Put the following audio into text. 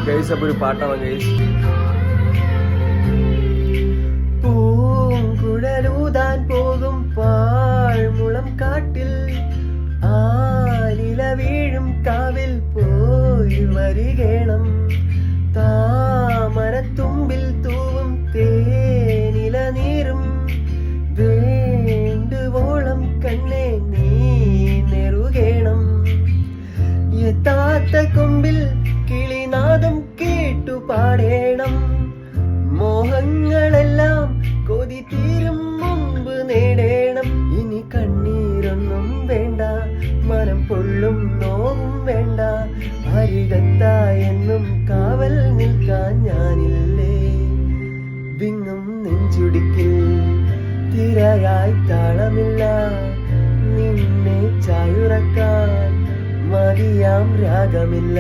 Guys അപ്പോൾ ഒരു പാട്ടാണ് ഗൈസ്. പൂങ്കുഴലൂതാൻ പോകും പാഴ്മുളം കാട്ടിൽ ആലില വീഴും കാവിൽ പോയി വരികേണം. താമരത്തുമ്പിൽ തൂവും തേനില നീരും വേണ്ടുവോളം കണ്ണേ നീ നെറുകേണം. എത്താത്ത കൊമ്പിൽ കിളിനാദം കേട്ടു പാടേണം. മോഹങ്ങളെല്ലാം കൊതി തീരും മുമ്പ് നേടേണം. ഇനി കണ്ണീരൊന്നും വേണ്ട, മനം പൊള്ളും നോവും വേണ്ട. അരികത്തായെന്നും കാവൽ നിൽക്കാൻ ഞാനില്ലേ. വിങ്ങും നെഞ്ചുടിക്കിൽ തിരയായി താളമില്ല. നിന്നെ ചായുറക്കാൻ മതിയാം രാഗമില്ല.